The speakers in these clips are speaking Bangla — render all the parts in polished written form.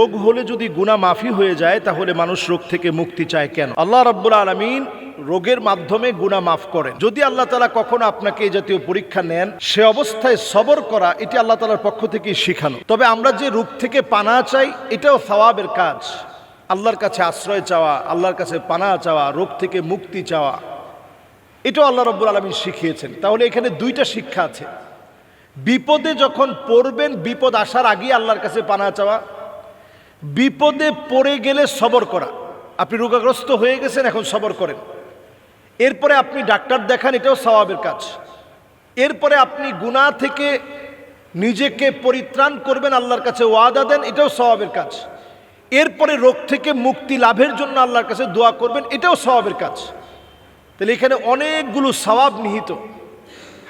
রোগ হলে যদি গুনাহ মাফি হয়ে যায় তাহলে মানুষ রোগ থেকে মুক্তি চায় কেন? আল্লাহ রাব্বুল আলামিন রোগের মাধ্যমে গুনাহ মাফ করেন। যদি আল্লাহ তাআলা কখনো আপনাকে এই জাতীয় পরীক্ষা নেন, সে অবস্থায় সবর করা এটি আল্লাহ তাআলার পক্ষ থেকেই শেখানো। তবে আমরা যে রোগ থেকে পানাহ চাই এটাও সওয়াবের কাজ। আল্লাহর কাছে আশ্রয় চাওয়া, আল্লাহর কাছে পানাহ চাওয়া, রোগ থেকে মুক্তি চাওয়া, এটাও আল্লাহ রাব্বুল আলামিন শিখিয়েছেন। তাহলে এখানে দুইটা শিক্ষা আছে। বিপদে যখন পড়বেন, বিপদ আসার আগেই আল্লাহর কাছে পানাহ চাওয়া, বিপদে পড়ে গেলে সবর করা। আপনি রোগাগ্রস্ত হয়ে গেছেন, এখন সবর করেন। এরপরে আপনি ডাক্তার দেখান, এটাও সওয়াবের কাজ। এরপরে আপনি গুনাহ থেকে নিজেকে পরিত্রাণ করবেন, আল্লাহর কাছে ওয়াদা দেন, এটাও সওয়াবের কাজ। এরপরে রোগ থেকে মুক্তি লাভের জন্য আল্লাহর কাছে দোয়া করবেন, এটাও সওয়াবের কাজ। তাহলে এখানে অনেকগুলো সওয়াব নিহিত।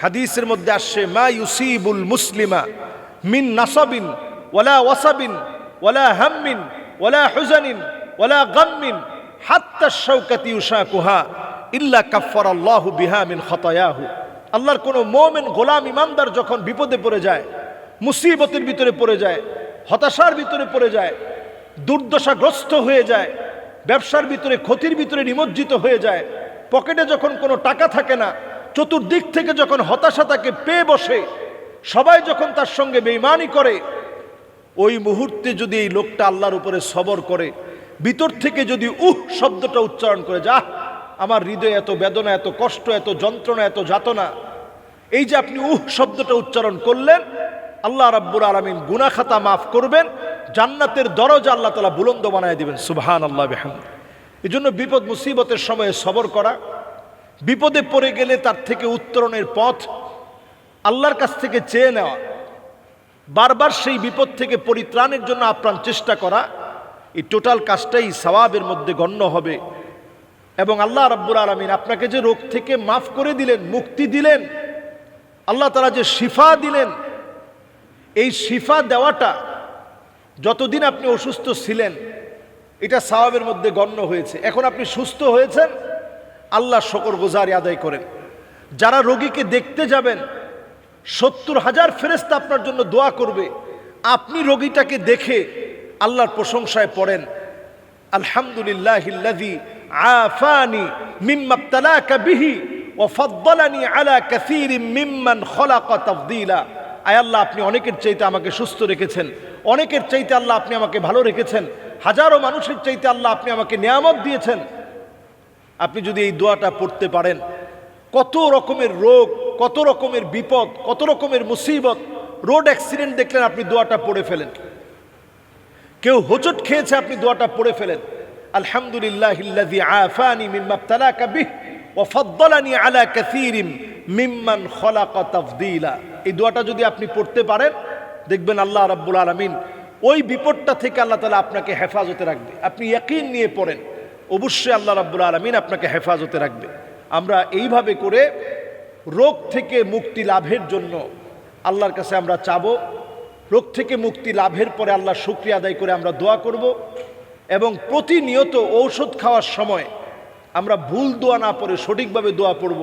হাদিসের মধ্যে আসছে, মা ইউসিবুল মুসলিমা মিন নাসাবিন ওয়ালা ওয়াসাবিন ওয়ালা হাম্মিন ওয়ালা হুজানিন ওয়ালা গাম্মিন হাত্তা শাওকাতি ইউশাকুহা ইল্লা কাফফারাল্লাহু বিহা মিন খাতায়াহু। আল্লাহর কোনো মুমিন গোলাম ইমানদার যখন বিপদে পড়ে যায়, মুসিবতের ভিতরে পড়ে যায়, হতাশার ভিতরে পড়ে যায়, দুর্দশাগ্রস্ত হয়ে যায়, ব্যবসার ভিতরে ক্ষতির ভিতরে নিমজ্জিত হয়ে যায়, পকেটে যখন কোনো টাকা থাকে না, চতুর্দিক থেকে যখন হতাশা তাকে পেয়ে বসে, সবাই যখন তার সঙ্গে বেঈমানি করে, ওই মুহূর্তে যদি এই লোকটা আল্লাহর উপরে সবর করে, ভিতর থেকে যদি শব্দটা উচ্চারণ করে, যা আমার হৃদয়ে এত বেদনা, এত কষ্ট, এত যন্ত্রণা, এত যাতনা, এই যে আপনি শব্দটা উচ্চারণ করলেন, আল্লাহ রাব্বুল আলামিন গুনাহ খাতা মাফ করবেন, জান্নাতের দরজা আল্লাহ তাআলা বুলন্দ বানায় দিবেন। সুবহানাল্লাহ বিহামদি। এই জন্য বিপদ মুসিবতের সময়ে সবর করা, বিপদে পড়ে গেলে তার থেকে উত্তরণের পথ আল্লাহর কাছ থেকে চেয়ে নেওয়া, বারবার সেই বিপদ থেকে পরিত্রাণের জন্য আপ্রাণ চেষ্টা করা, এই টোটাল কাজটাই সওয়াবের মধ্যে গণ্য হবে। এবং আল্লাহ রাব্বুল আলামিন আপনাকে যে রোগ থেকে মাফ করে দিলেন, মুক্তি দিলেন, আল্লাহ তাআলা যে শিফা দিলেন, এই শিফা দেওয়াটা যতদিন আপনি অসুস্থ ছিলেন এটা সওয়াবের মধ্যে গণ্য হয়েছে। এখন আপনি সুস্থ হয়েছেন, আল্লাহ শুকরগুজারি আদায় করেন। যারা রোগীকে দেখতে যাবেন, 70,000 ফেরেশতা আপনার জন্য দোয়া করবে। আপনি রোগীটাকে দেখে আল্লাহর প্রশংসায় পড়েন, আলহামদুলিল্লাহিল্লাযী আফানি মিম্মা ইবতালাকা বিহি ওয়া ফাদ্দালানি আলা কাসীরিম মিম্মান খলাকা তাফদীলা। আয় আল্লাহ, আপনি অনেকের চাইতে আমাকে সুস্থ রেখেছেন, অনেকের চাইতে আল্লাহ আপনি আমাকে ভালো রেখেছেন, হাজারো মানুষের চাইতে আল্লাহ আপনি আমাকে নিয়ামত দিয়েছেন। আপনি যদি এই দোয়াটা পড়তে পারেন, কত রকমের রোগ, কত রকমের বিপদ, কত রকমের মুসিবত, রোড অ্যাক্সিডেন্ট দেখলেন আপনি দোয়াটা পড়ে ফেলেন, কেউ হোঁচট খেয়েছে আপনি দোয়াটা পড়ে ফেলেন, আলহামদুলিল্লাহিল্লাযী আফানি মিম্মা ইবতালাকা বিহি ওয়া ফাদ্দালানি আলা কাসীরিম মিম্মান খলাকা তাফদীলা। এই দোয়াটা যদি আপনি পড়তে পারেন, দেখবেন আল্লাহ রাব্বুল আলামিন ওই বিপদটা থেকে আল্লাহ তাআলা আপনাকে হেফাজতে রাখবে। আপনি ইয়াকিন নিয়ে পড়েন, অবশ্যই আল্লাহ রাব্বুল আলামিন আপনাকে হেফাজতে রাখবে। আমরা এইভাবে করে রোগ থেকে মুক্তি লাভের জন্য আল্লাহর কাছে আমরা চাবো। রোগ থেকে মুক্তি লাভের পরে আল্লাহর শুকরিয়া আদায় করে আমরা দোয়া করব। এবং প্রতিনিয়ত ঔষধ খাওয়ার সময় আমরা ভুল দোয়া না পড়ে সঠিকভাবে দোয়া পড়ব।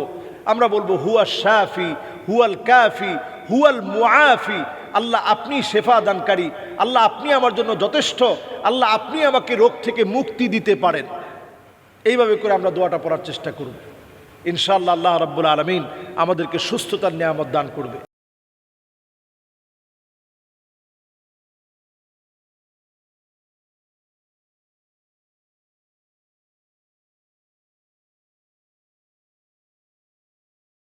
আমরা বলবো, হুয়া শাফি হুয়াল কাফি হুয়াল মুআফি। আল্লাহ আপনি শেফা দানকারী, আল্লাহ আপনি আমার জন্য যথেষ্ট, আল্লাহ আপনি আমাকে রোগ থেকে মুক্তি দিতে পারেন। এইভাবে করে আমরা দোয়াটা পড়ার চেষ্টা করব। ইনশাআল্লাহ আল্লাহ রাব্বুল আলামিন আমাদেরকে সুস্থতার নিয়ামত দান করবে।